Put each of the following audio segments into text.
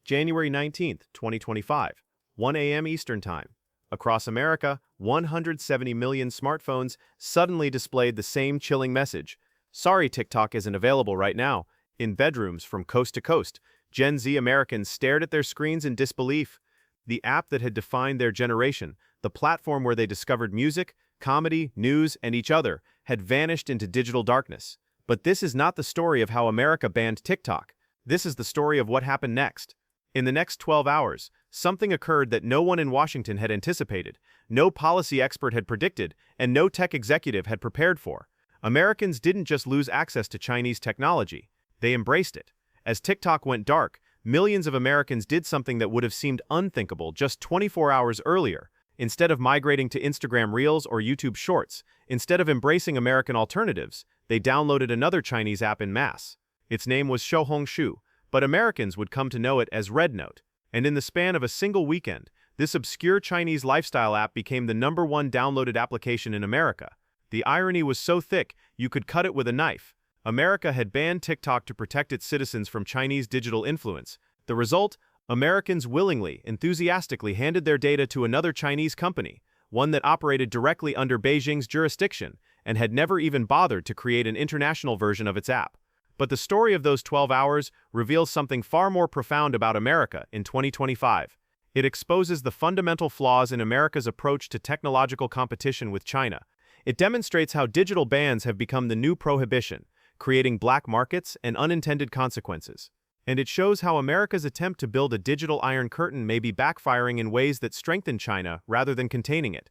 January 19, 2025, 1 a.m. Eastern Time. Across America, 170 million smartphones suddenly displayed the same chilling message. Sorry, TikTok isn't available right now. In bedrooms from coast to coast, Gen Z Americans stared at their screens in disbelief. The app that had defined their generation, the platform where they discovered music, comedy, news, and each other, had vanished into digital darkness. But this is not the story of how America banned TikTok. This is the story of what happened next. In the next 12 hours, something occurred that no one in Washington had anticipated, no policy expert had predicted, and no tech executive had prepared for. Americans didn't just lose access to Chinese technology, they embraced it. As TikTok went dark, millions of Americans did something that would have seemed unthinkable just 24 hours earlier. Instead of migrating to Instagram Reels or YouTube Shorts, instead of embracing American alternatives, they downloaded another Chinese app en masse. Its name was Xiaohongshu, but Americans would come to know it as RedNote. And in the span of a single weekend, this obscure Chinese lifestyle app became the #1 downloaded application in America. The irony was so thick, you could cut it with a knife. America had banned TikTok to protect its citizens from Chinese digital influence. The result? Americans willingly, enthusiastically handed their data to another Chinese company, one that operated directly under Beijing's jurisdiction and had never even bothered to create an international version of its app. But the story of those 12 hours reveals something far more profound about America in 2025. It exposes the fundamental flaws in America's approach to technological competition with China. It demonstrates how digital bans have become the new prohibition, creating black markets and unintended consequences. And it shows how America's attempt to build a digital iron curtain may be backfiring in ways that strengthen China rather than containing it.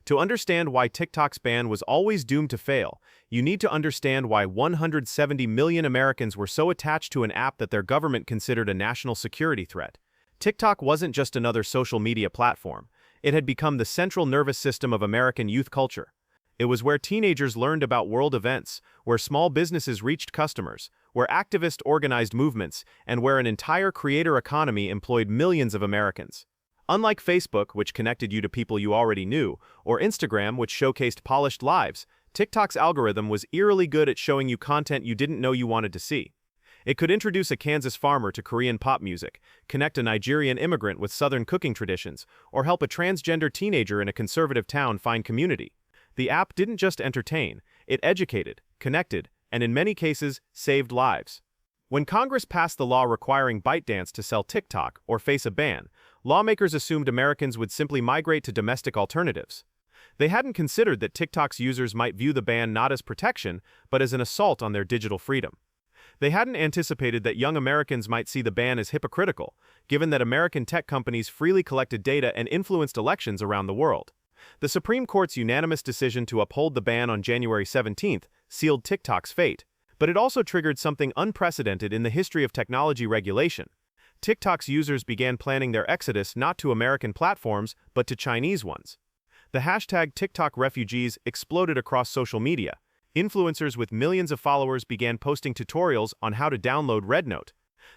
To understand why TikTok's ban was always doomed to fail, you need to understand why 170 million Americans were so attached to an app that their government considered a national security threat. TikTok wasn't just another social media platform. It had become the central nervous system of American youth culture. It was where teenagers learned about world events, where small businesses reached customers, where activists organized movements, and where an entire creator economy employed millions of Americans. Unlike Facebook, which connected you to people you already knew, or Instagram, which showcased polished lives, TikTok's algorithm was eerily good at showing you content you didn't know you wanted to see. It could introduce a Kansas farmer to Korean pop music, connect a Nigerian immigrant with Southern cooking traditions, or help a transgender teenager in a conservative town find community. The app didn't just entertain, it educated, connected, and in many cases, saved lives. When Congress passed the law requiring ByteDance to sell TikTok or face a ban, lawmakers assumed Americans would simply migrate to domestic alternatives. They hadn't considered that TikTok's users might view the ban not as protection, but as an assault on their digital freedom. They hadn't anticipated that young Americans might see the ban as hypocritical, given that American tech companies freely collected data and influenced elections around the world. The Supreme Court's unanimous decision to uphold the ban on January 17th sealed TikTok's fate, but it also triggered something unprecedented in the history of technology regulation. TikTok's users began planning their exodus not to American platforms, but to Chinese ones. The hashtag TikTok refugees exploded across social media. Influencers with millions of followers began posting tutorials on how to download RedNote.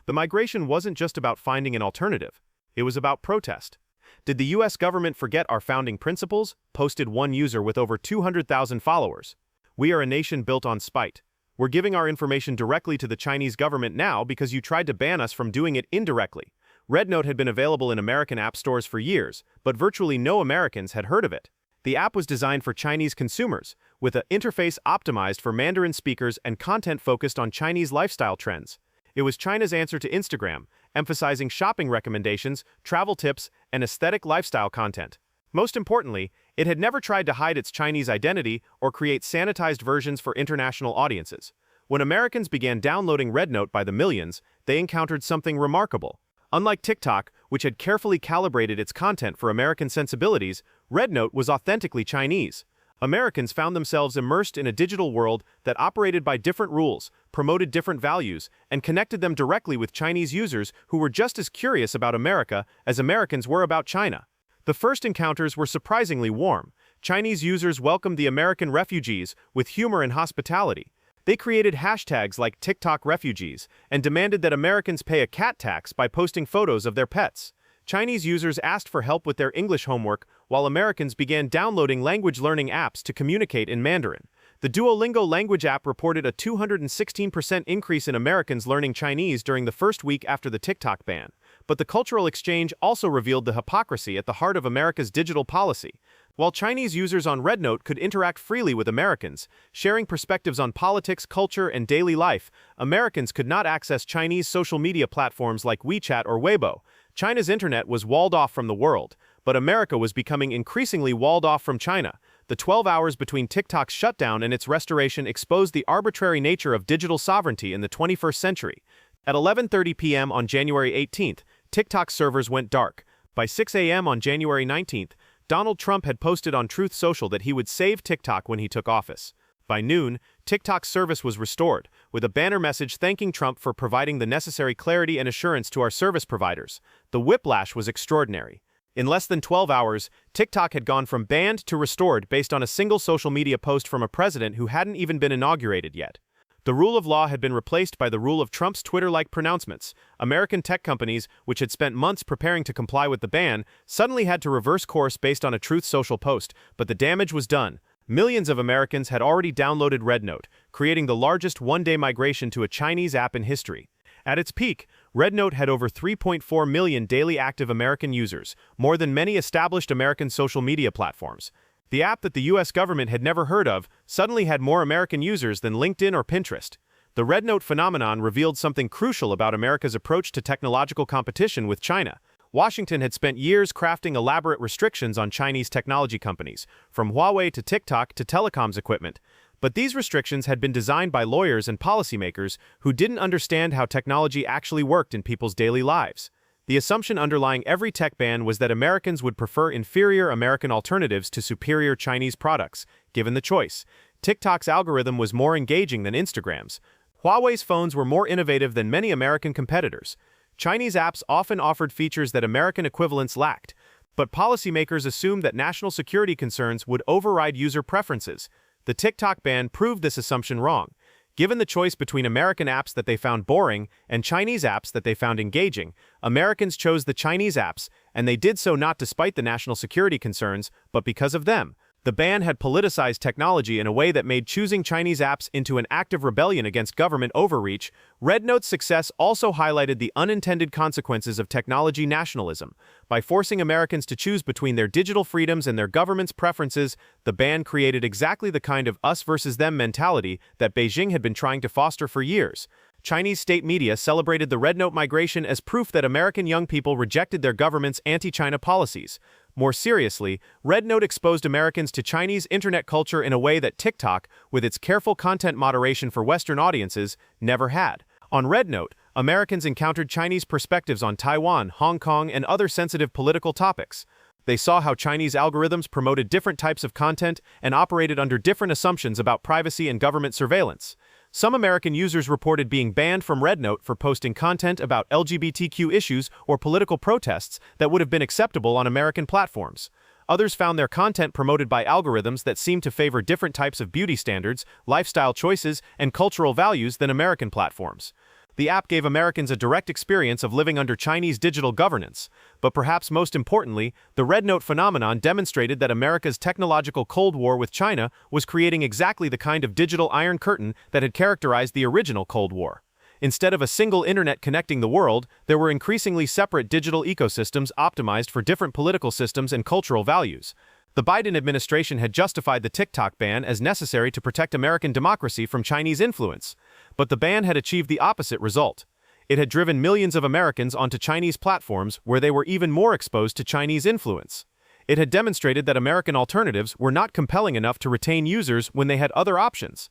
The migration wasn't just about finding an alternative, it was about protest. Did the US government forget our founding principles? Posted one user with over 200,000 followers. We are a nation built on spite. We're giving our information directly to the Chinese government now because you tried to ban us from doing it indirectly. RedNote had been available in American app stores for years, but virtually no Americans had heard of it. The app was designed for Chinese consumers, with an interface optimized for Mandarin speakers and content focused on Chinese lifestyle trends. It was China's answer to Instagram, emphasizing shopping recommendations, travel tips, and aesthetic lifestyle content. Most importantly, it had never tried to hide its Chinese identity or create sanitized versions for international audiences. When Americans began downloading RedNote by the millions, they encountered something remarkable. Unlike TikTok, which had carefully calibrated its content for American sensibilities, RedNote was authentically Chinese. Americans found themselves immersed in a digital world that operated by different rules, promoted different values, and connected them directly with Chinese users who were just as curious about America as Americans were about China. The first encounters were surprisingly warm. Chinese users welcomed the American refugees with humor and hospitality. They created hashtags like TikTok refugees and demanded that Americans pay a cat tax by posting photos of their pets. Chinese users asked for help with their English homework, while Americans began downloading language learning apps to communicate in Mandarin. The Duolingo language app reported a 216% increase in Americans learning Chinese during the first week after the TikTok ban. But the cultural exchange also revealed the hypocrisy at the heart of America's digital policy. While Chinese users on RedNote could interact freely with Americans, sharing perspectives on politics, culture, and daily life, Americans could not access Chinese social media platforms like WeChat or Weibo. China's internet was walled off from the world, but America was becoming increasingly walled off from China. The 12 hours between TikTok's shutdown and its restoration exposed the arbitrary nature of digital sovereignty in the 21st century. At 11:30 p.m. on January 18th, TikTok's servers went dark. By 6 a.m. on January 19th, Donald Trump had posted on Truth Social that he would save TikTok when he took office. By noon, TikTok's service was restored, with a banner message thanking Trump for providing the necessary clarity and assurance to our service providers. The whiplash was extraordinary. In less than 12 hours, TikTok had gone from banned to restored based on a single social media post from a president who hadn't even been inaugurated yet. The rule of law had been replaced by the rule of Trump's Twitter-like pronouncements. American tech companies, which had spent months preparing to comply with the ban, suddenly had to reverse course based on a Truth Social post, but the damage was done. Millions of Americans had already downloaded RedNote, creating the largest one-day migration to a Chinese app in history. At its peak, RedNote had over 3.4 million daily active American users, more than many established American social media platforms. The app that the U.S. government had never heard of suddenly had more American users than LinkedIn or Pinterest. The RedNote phenomenon revealed something crucial about America's approach to technological competition with China. Washington had spent years crafting elaborate restrictions on Chinese technology companies, from Huawei to TikTok to telecoms equipment. But these restrictions had been designed by lawyers and policymakers who didn't understand how technology actually worked in people's daily lives. The assumption underlying every tech ban was that Americans would prefer inferior American alternatives to superior Chinese products, given the choice. TikTok's algorithm was more engaging than Instagram's. Huawei's phones were more innovative than many American competitors. Chinese apps often offered features that American equivalents lacked, but policymakers assumed that national security concerns would override user preferences. The TikTok ban proved this assumption wrong. Given the choice between American apps that they found boring and Chinese apps that they found engaging, Americans chose the Chinese apps, and they did so not despite the national security concerns, but because of them. The ban had politicized technology in a way that made choosing Chinese apps into an active rebellion against government overreach. RedNote's success also highlighted the unintended consequences of technology nationalism. By forcing Americans to choose between their digital freedoms and their government's preferences, the ban created exactly the kind of us versus them mentality that Beijing had been trying to foster for years. Chinese state media celebrated the RedNote migration as proof that American young people rejected their government's anti-China policies. More seriously, RedNote exposed Americans to Chinese internet culture in a way that TikTok, with its careful content moderation for Western audiences, never had. On RedNote, Americans encountered Chinese perspectives on Taiwan, Hong Kong, and other sensitive political topics. They saw how Chinese algorithms promoted different types of content and operated under different assumptions about privacy and government surveillance. Some American users reported being banned from RedNote for posting content about LGBTQ issues or political protests that would have been acceptable on American platforms. Others found their content promoted by algorithms that seemed to favor different types of beauty standards, lifestyle choices, and cultural values than American platforms. The app gave Americans a direct experience of living under Chinese digital governance. But perhaps most importantly, the RedNote phenomenon demonstrated that America's technological Cold War with China was creating exactly the kind of digital Iron Curtain that had characterized the original Cold War. Instead of a single internet connecting the world, there were increasingly separate digital ecosystems optimized for different political systems and cultural values. The Biden administration had justified the TikTok ban as necessary to protect American democracy from Chinese influence. But the ban had achieved the opposite result. It had driven millions of Americans onto Chinese platforms where they were even more exposed to Chinese influence. It had demonstrated that American alternatives were not compelling enough to retain users when they had other options.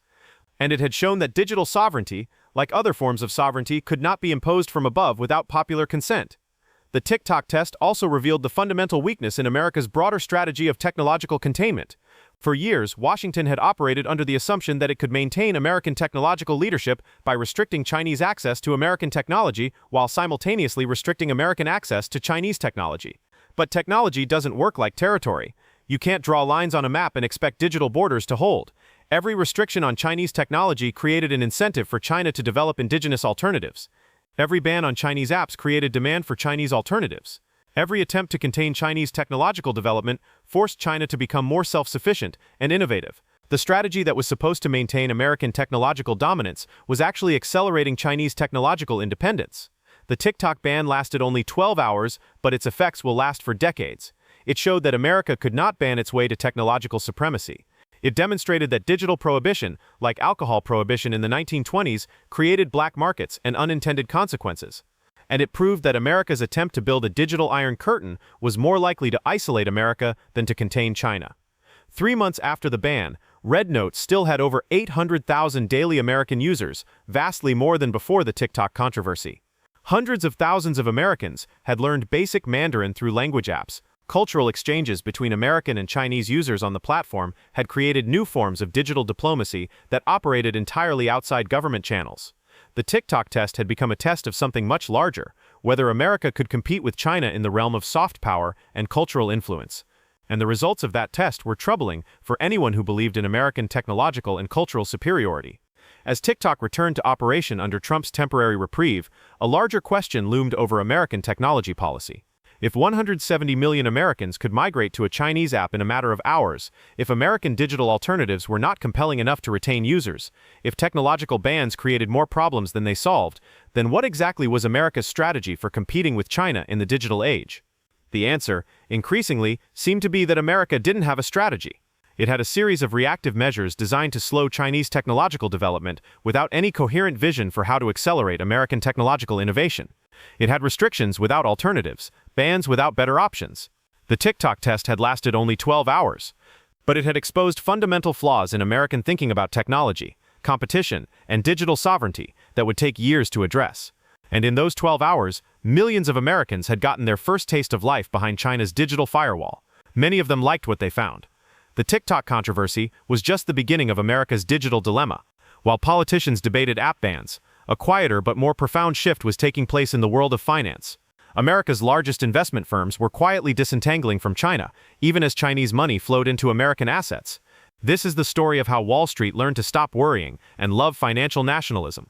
And it had shown that digital sovereignty, like other forms of sovereignty, could not be imposed from above without popular consent. The TikTok test also revealed the fundamental weakness in America's broader strategy of technological containment. For years, Washington had operated under the assumption that it could maintain American technological leadership by restricting Chinese access to American technology while simultaneously restricting American access to Chinese technology. But technology doesn't work like territory. You can't draw lines on a map and expect digital borders to hold. Every restriction on Chinese technology created an incentive for China to develop indigenous alternatives. Every ban on Chinese apps created demand for Chinese alternatives. Every attempt to contain Chinese technological development forced China to become more self-sufficient and innovative. The strategy that was supposed to maintain American technological dominance was actually accelerating Chinese technological independence. the TikTok ban lasted only 12 hours, but its effects will last for decades. It showed that America could not ban its way to technological supremacy. It demonstrated that digital prohibition, like alcohol prohibition in the 1920s, created black markets and unintended consequences. And it proved that America's attempt to build a digital iron curtain was more likely to isolate America than to contain China. 3 months after the ban, RedNote still had over 800,000 daily American users, vastly more than before the TikTok controversy. Hundreds of thousands of Americans had learned basic Mandarin through language apps. Cultural exchanges between American and Chinese users on the platform had created new forms of digital diplomacy that operated entirely outside government channels. The TikTok test had become a test of something much larger, whether America could compete with China in the realm of soft power and cultural influence. And the results of that test were troubling for anyone who believed in American technological and cultural superiority. As TikTok returned to operation under Trump's temporary reprieve, a larger question loomed over American technology policy. If 170 million Americans could migrate to a Chinese app in a matter of hours, if American digital alternatives were not compelling enough to retain users, if technological bans created more problems than they solved, then what exactly was America's strategy for competing with China in the digital age? The answer, increasingly, seemed to be that America didn't have a strategy. It had a series of reactive measures designed to slow Chinese technological development without any coherent vision for how to accelerate American technological innovation. It had restrictions without alternatives, bans without better options. The TikTok test had lasted only 12 hours, but it had exposed fundamental flaws in American thinking about technology, competition, and digital sovereignty that would take years to address. And in those 12 hours, millions of Americans had gotten their first taste of life behind China's digital firewall. Many of them liked what they found. The TikTok controversy was just the beginning of America's digital dilemma. While politicians debated app bans, a quieter but more profound shift was taking place in the world of finance. America's largest investment firms were quietly disentangling from China, even as Chinese money flowed into American assets. This is the story of how Wall Street learned to stop worrying and love financial nationalism.